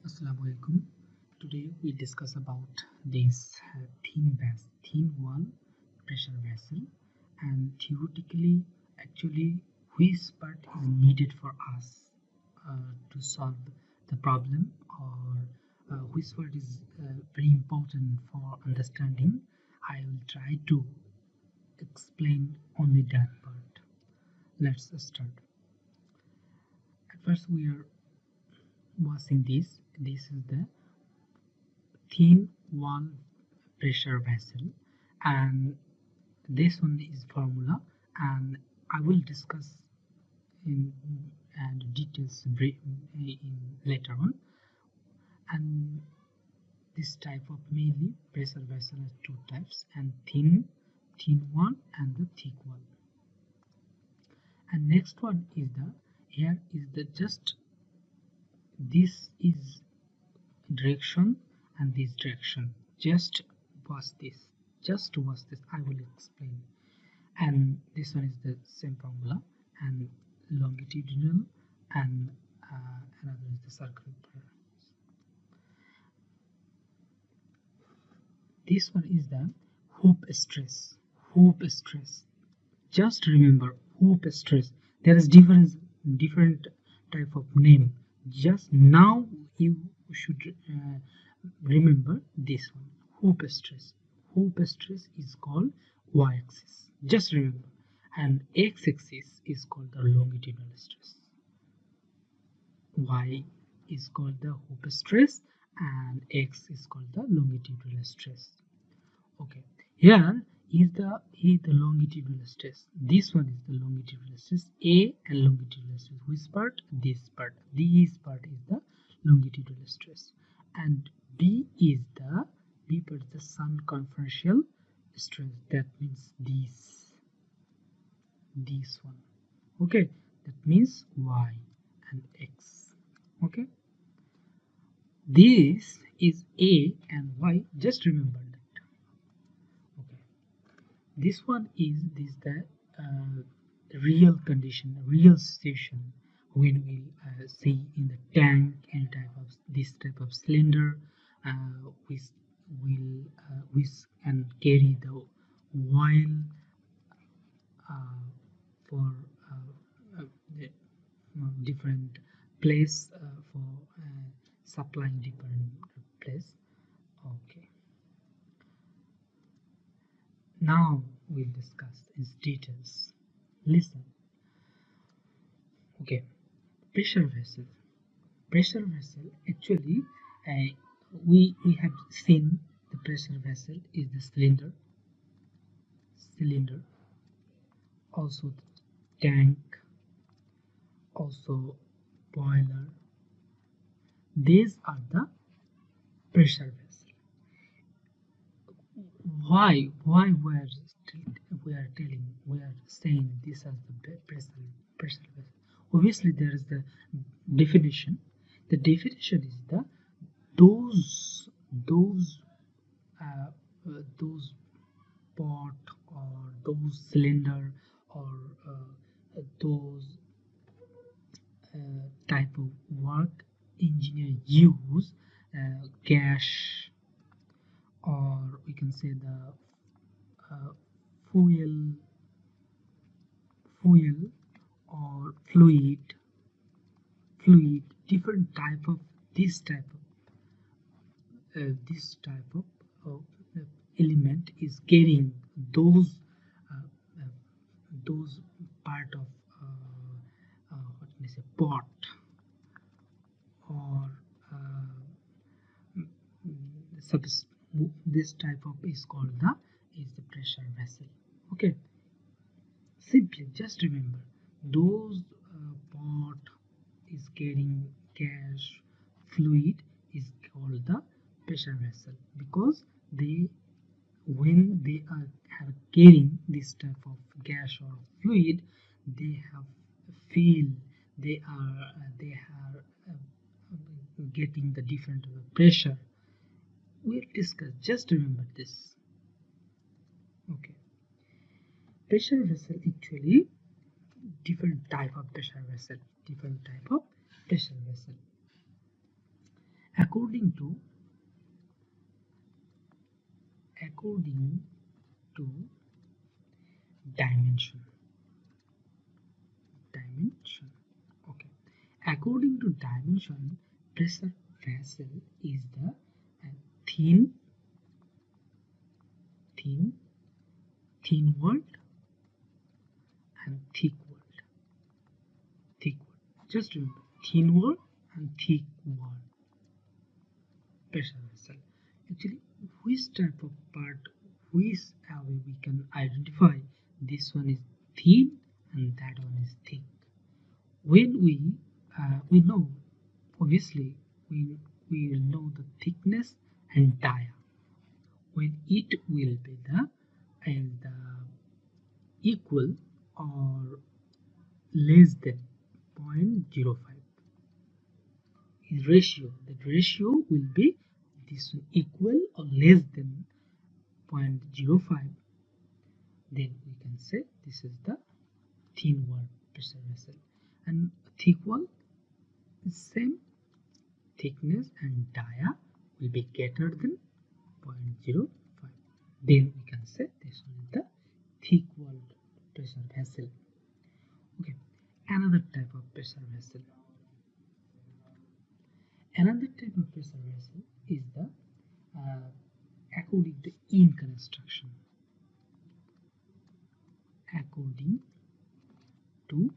Assalamu alaikum. Today we discuss about this thin wall pressure vessel, and theoretically, actually, which part is needed for us to solve the problem, or which part is very important for understanding. I will try to explain only that part. Let's start. At first, we are watching this. This is the thin wall pressure vessel, and this one is formula, and I will discuss in and details in later on. And this type of mainly pressure vessel has two types, and thin one and the thick one. And next one is the here is the just this is direction and this direction. Watch this just watch this, I will explain. And this one is the same formula, and longitudinal, and another is the circular. This one is the hoop stress. Just remember, hoop stress, there is different type of name. Just now you should remember this one, hoop stress is called y-axis, just remember. And x-axis is called the longitudinal stress. Y is called the hoop stress, and x is called the longitudinal stress. Okay, here is the longitudinal stress. This one is the longitudinal stress, A, and longitudinal stress. Which part? This part. This part is the longitudinal stress, and B part is the circumferential stress. That means this one. Okay, that means Y and X. Okay, this is A and Y. Just remember that. Okay, this one is the real condition, real situation when we see in the tank any type of this type of cylinder, which can carry the oil for the different place for supplying different place. Okay, now we'll discuss its details. Listen. Okay, pressure vessel. Pressure vessel, actually, we have seen the pressure vessel is the cylinder, also the tank, also boiler. These are the pressure vessel. Why we are saying this as the pressure vessel? Obviously, there is the definition. The definition is the those those pot or those cylinder or those type of work engineer use gas, or we can say the fuel or fluid, different type of this type of uh, element is carrying uh, uh, those part of what can I say, pot, or subs this type of is called the pressure vessel. Okay, simply just remember, those pot is carrying gas, fluid is called the pressure vessel, because they when they are carrying this type of gas or fluid, they have feel they are getting the different pressure. We'll discuss, just remember this. Okay, pressure vessel, actually different type of pressure vessel. according to dimension. Okay, according to dimension, pressure vessel is the thin walled and thick walled. Just remember, thin walled and thick walled pressure vessel. Actually, which type of part, which we can identify this one is thin and that one is thick. When we know, obviously we will know the thickness and dia when it will be the equal or less than 0.05 is ratio. The ratio will be this one equal or less than 0.05. Then we can say this is the thin wall pressure vessel, and thick wall is same thickness and dia will be greater than 0.05. Then we can say this one is the thick walled pressure vessel. Okay, another type of pressure vessel. Another type of pressure vessel is the according to in construction. According to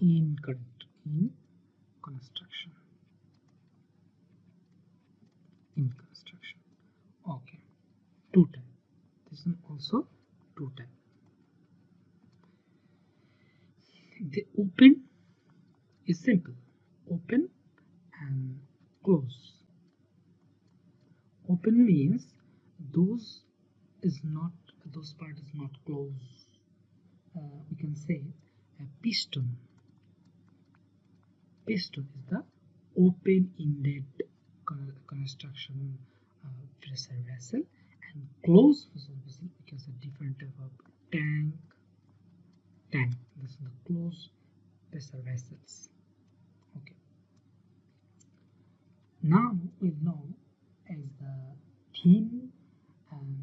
in construction. Okay, two type. This one also two type. The open is simple. Open and close. Open means those part is not closed. We can say a piston. Piston is the open-ended construction pressure vessel, and closed pressure vessel because a different type of tank. This is the closed pressure vessels. Okay. Now we know as the thin and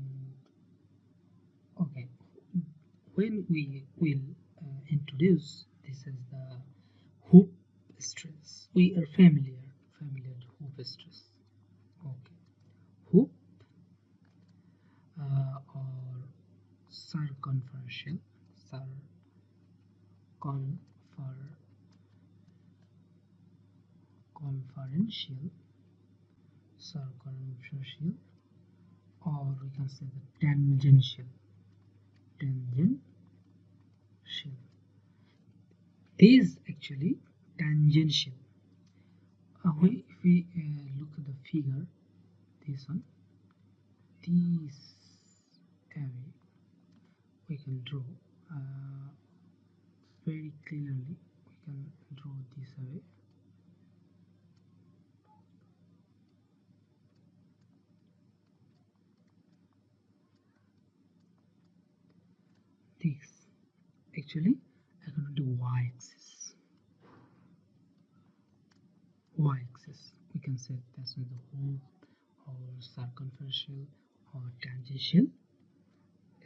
okay. When we will introduce this as the hoop stress, we are familiar with hoop stress. Okay, hoop or circumferential or we can say the tangential. This actually tangential. If we look at the figure, this one, this area, we can draw very clearly. We can draw this away. This actually according to y-axis. We can say that's the hoop or circumferential or tangential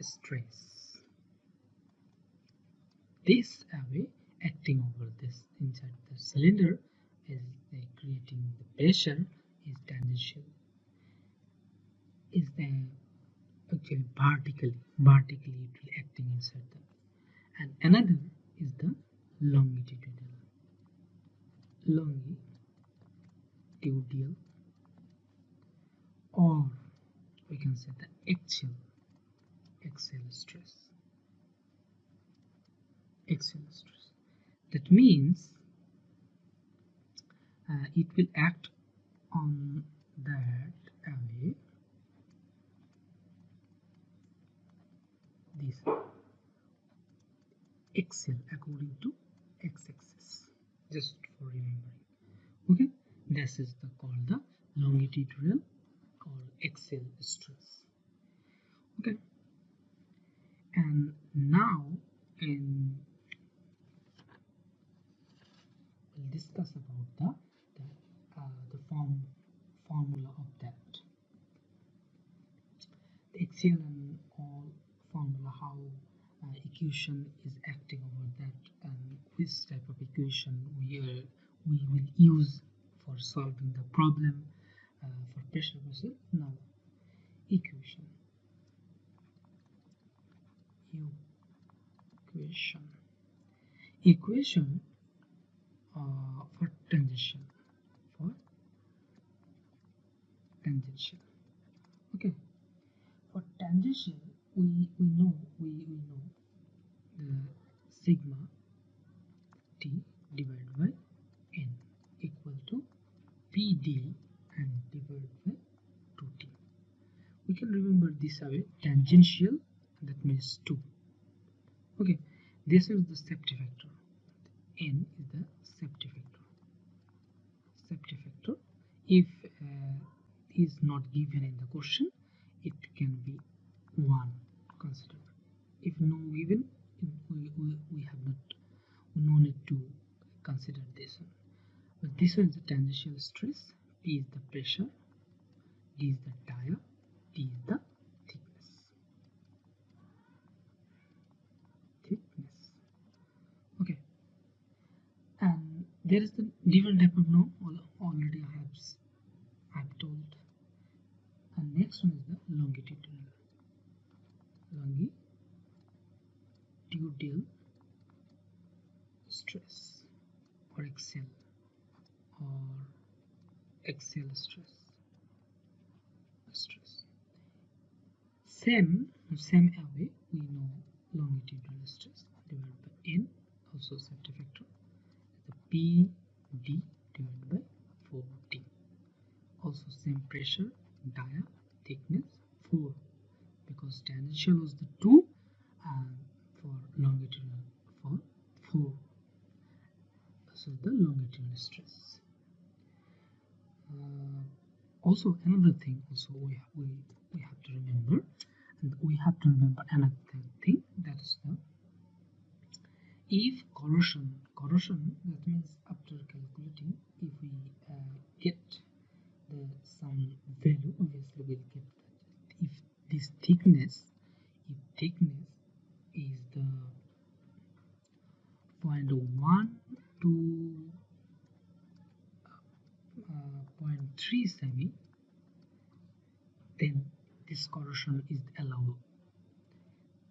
stress. This away acting over this inside the cylinder is creating the pressure is tangential. Is the actually vertically it will acting inside them, and another is the longitudinal or we can say the axial stress. That means it will act on that away this axial according to x-axis, just for remembering. Okay, this is called the longitudinal or axial stress. Okay, and now we'll discuss about the form axial and all formula, how equation is acting over that, and which type of equation we will use for solving the problem for pressure vessel. Now, equation equation for tangential, okay. For tangential, we know the sigma t divided by n equal to pd and divided by 2t. We can remember this away. Tangential, that means 2. Okay, this is the safety factor. N is the safety factor. If is not given in the question, it can be 1 considered. If no given, we have no need to consider this one. But this one is the tangential stress, P is the pressure, D is the dia, T is the thickness. Okay, and there is the different type of norm. Already I have told. And next one is the longitudinal stress, or axial stress. Same away, we know longitudinal stress divided by n, also safety factor, the P D divided by 4T. Also same pressure, dia, thickness 4, because tangential was the 2 and for longitudinal for 4. So the longitudinal stress. Also another thing also we have to remember, and we have to remember another thing, that is the if corrosion, that means after calculating, if we get the some value, obviously we'll get that if this thickness is the 0.1 to 0.3 semi, then this corrosion is allowed.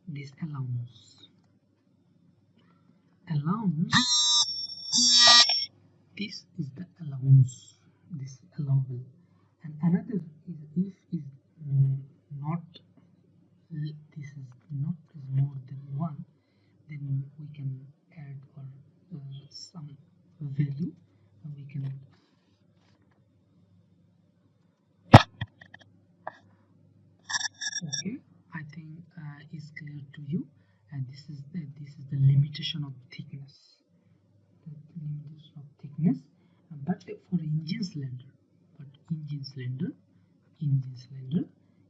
This allowance, this is the allowance, this is allowable. And another is if is not, this is not is more than 1, then we can add or some value, and we can okay. I think is clear to you, and this is the limitation of thickness. But for engine cylinder,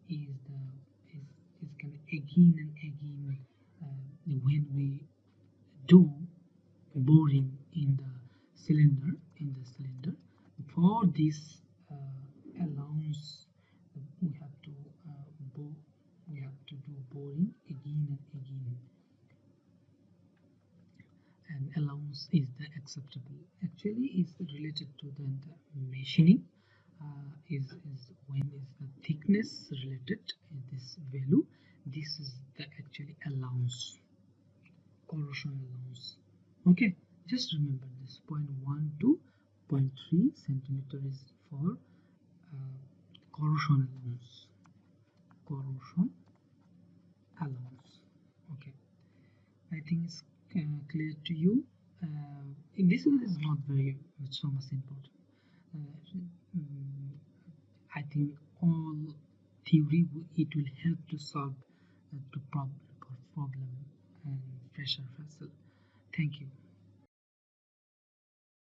is can again and again when we do boring in the cylinder, for this allowance, we have to do boring again and again, and allowance is the acceptable. Actually is related to the machining, is when is the thickness related is this value, this is the actually allowance, corrosion allowance. Okay, just remember this 0.1 to 0.3 centimeter is for corrosion allowance. Okay, I think it's clear to you. This one is not very so much important. I think all theory, it will help to solve the problem and pressure vessel. Thank you.